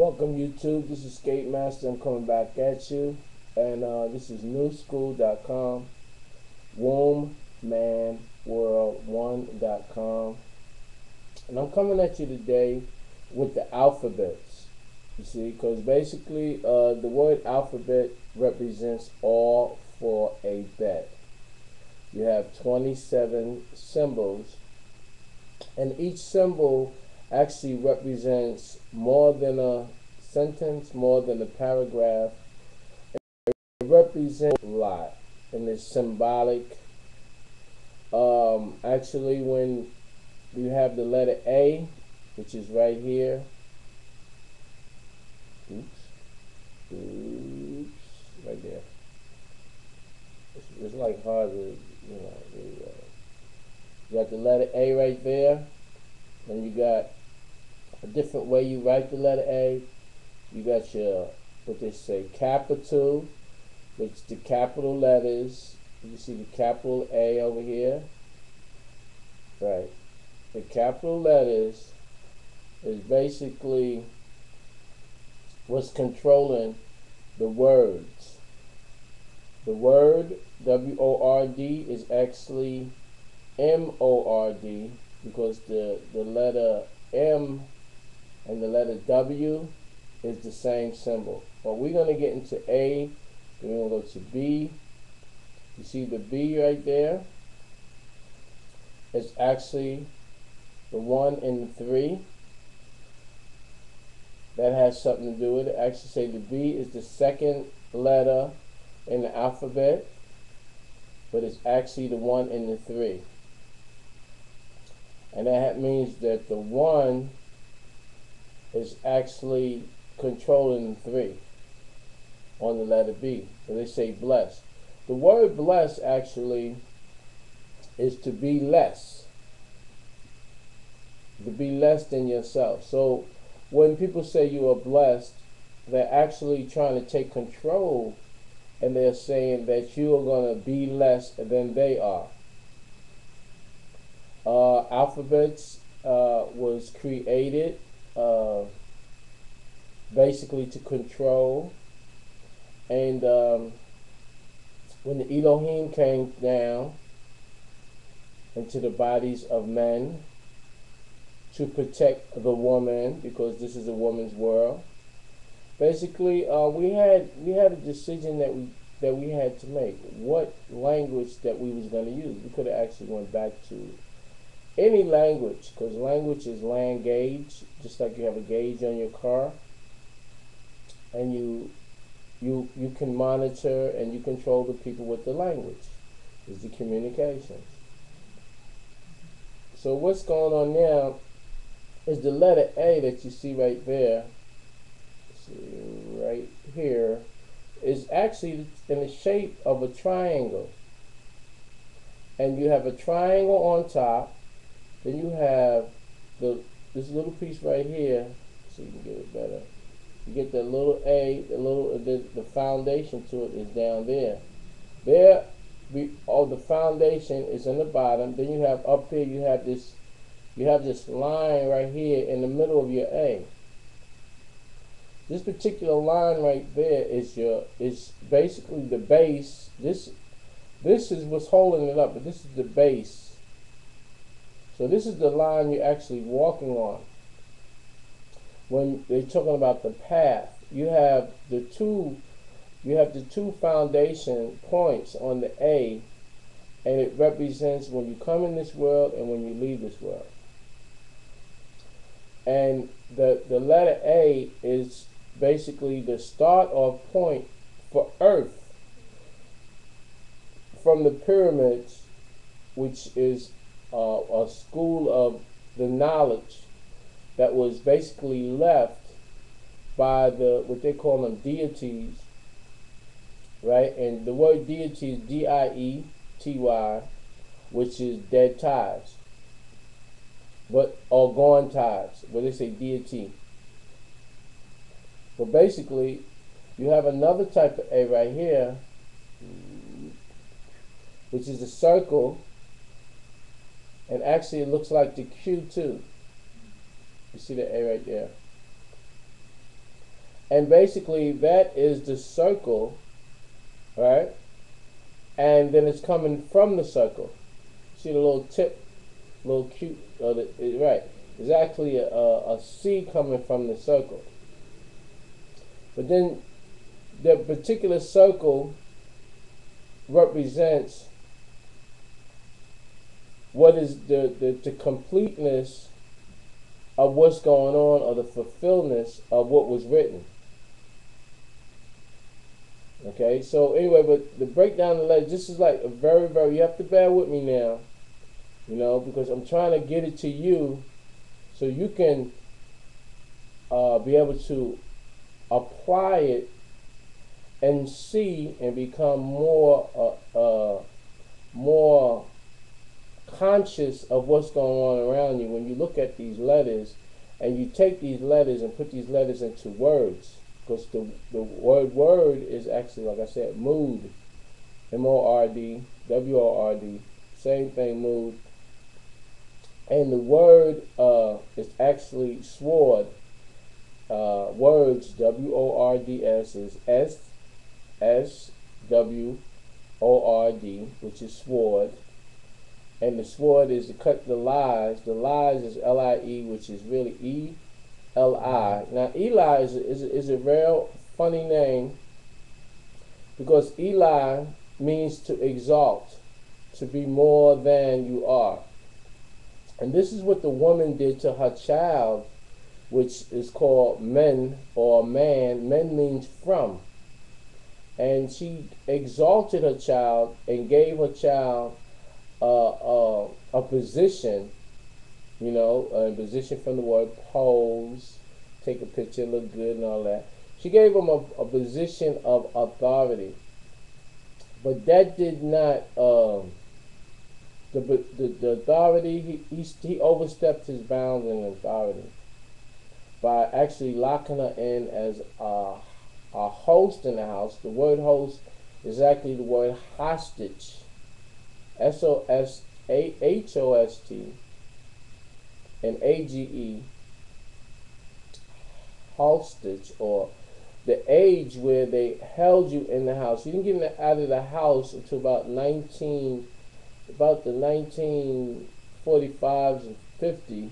Welcome YouTube, this is Skate Master. I'm coming back at you, and this is newschool.com, wombmanworld1.com, and I'm coming at you today with the alphabets. You see, because basically the word alphabet represents all for a bet. You have 27 symbols, and each symbol actually represents more than a sentence, more than a paragraph. It represents a lot, and it's symbolic. Actually, when you have the letter A, which is right here, right there. It's like hard to, you got the letter A right there, and you got a different way you write the letter A. You got your, what they say, capital, which the capital letters. You see the capital A over here, right? The capital letters is basically what's controlling the words. The word W-O-R-D is actually M-O-R-D, because the letter M and the letter W is the same symbol. But we're going to get into A, then we're going to go to B. You see the B right there? It's actually the 1 and the 3. That has something to do with it. Actually say the B is the second letter in the alphabet, but it's actually the 1 and the 3. And that means that the 1 is actually controlling the 3 on the letter B. So they say bless. The word bless actually is to be less. To be less than yourself. So when people say you are blessed, they're actually trying to take control, and they're saying that you are going to be less than they are. Alphabets was created basically to control, and when the Elohim came down into the bodies of men to protect the woman, because this is a woman's world, basically we had a decision that we had to make, what language that we was going to use. We could have actually went back to any language, because language is land gauge, just like you have a gauge on your car, and you can monitor and you control the people with the language, is the communications. So what's going on now is the letter A that you see right there, right here, is actually in the shape of a triangle, and you have a triangle on top. Then you have this little piece right here, so you can get it better. You get the little A, the foundation to it is down there. The foundation is in the bottom. Then you have up here, you have this line right here in the middle of your A. This particular line right there is basically the base. This is what's holding it up, but this is the base. So this is the line you're actually walking on. When they're talking about the path, you have the two foundation points on the A, and it represents when you come in this world and when you leave this world. And the letter A is basically the start off point for Earth from the pyramids, which is a school of the knowledge that was basically left by what they call them deities, right? And the word deity is D-I-E-T-Y, which is dead tides, or gone tides, where they say deity. But basically, you have another type of A right here, which is a circle, and actually it looks like the Q too. You see the A right there. And basically that is the circle, right? And then it's coming from the circle. See the little tip, little cute, right? There's actually a C coming from the circle. But then the particular circle represents what is the completeness of what's going on, or the fulfillment of what was written. Okay, so anyway, but the breakdown of the letters, this is like a very, very, you have to bear with me now, because I'm trying to get it to you so you can be able to apply it and see and become more conscious of what's going on around you when you look at these letters and you take these letters and put these letters into words. Because the word is actually, like I said, mood. M-O-R-D, W-O-R-D. Same thing, mood. And the word is actually sword. Words, W-O-R-D-S, is S-W-O-R-D, which is sword. And the sword is to cut the lies. The lies is L-I-E, which is really E-L-I. Now, Eli is a real funny name, because Eli means to exalt, to be more than you are. And this is what the woman did to her child, which is called men or man. Men means from. And she exalted her child and gave her child a position, a position from the word pose, take a picture, look good and all that. She gave him a position of authority. But that did not, the authority, he overstepped his bounds in authority by actually locking her in as a host in the house. The word host is actually the word hostage. S-O-S-A-H-O-S-T and A-G-E, hostage, or the age where they held you in the house. You didn't get out of the house until about the 1945s and 50.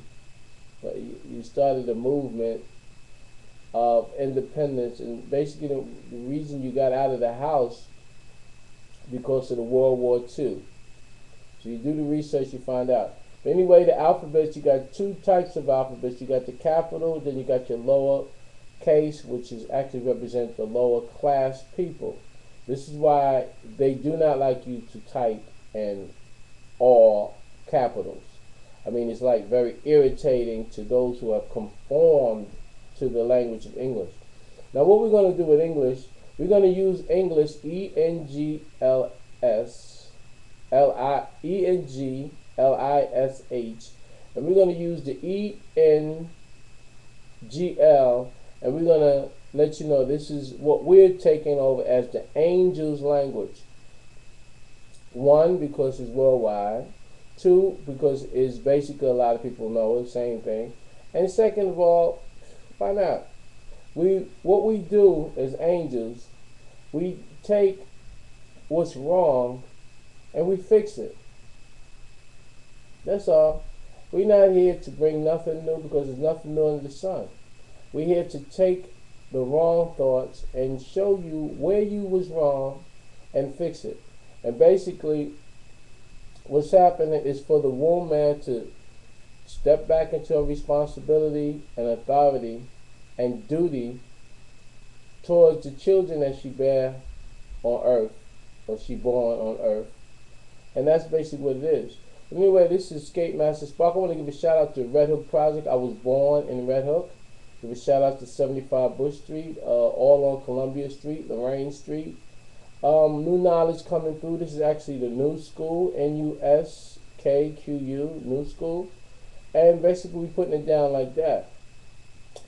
But you started a movement of independence, and basically the reason you got out of the house because of the World War II. So you do the research, you find out. But anyway, the alphabets, you got two types of alphabets. You got the capital, then you got your lower case, which is actually represent the lower class people. This is why they do not like you to type in all capitals. I mean, it's like very irritating to those who have conformed to the language of English. Now, what we're going to do with English, we're going to use English, E-N-G-L-I-S-H, and we're going to use the E-N-G-L, and we're going to let you know this is what we're taking over as the angels' language. One, because it's worldwide. Two, because it's basically a lot of people know the same thing. And second of all, find out. What we do as angels, we take what's wrong and we fix it. That's all. We're not here to bring nothing new, because there's nothing new under the sun. We're here to take the wrong thoughts and show you where you was wrong and fix it. And basically, what's happening is for the woman to step back into her responsibility and authority and duty towards the children that she bear on earth, or she born on earth. And that's basically what it is. Anyway, this is Skate Master Spark. I want to give a shout out to Red Hook Project. I was born in Red Hook. Give a shout out to 75 Bush Street, all on Columbia Street, Lorraine Street. New knowledge coming through. This is actually the new school, N-U-S-K-Q-U, new school. And basically we're putting it down like that.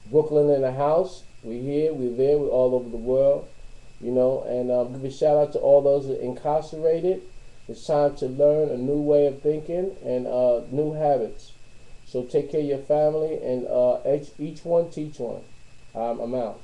Brooklyn in the house. We're here, we're there, we're all over the world. And give a shout out to all those that are incarcerated. It's time to learn a new way of thinking and new habits. So take care of your family, and each one teach one. I'm out.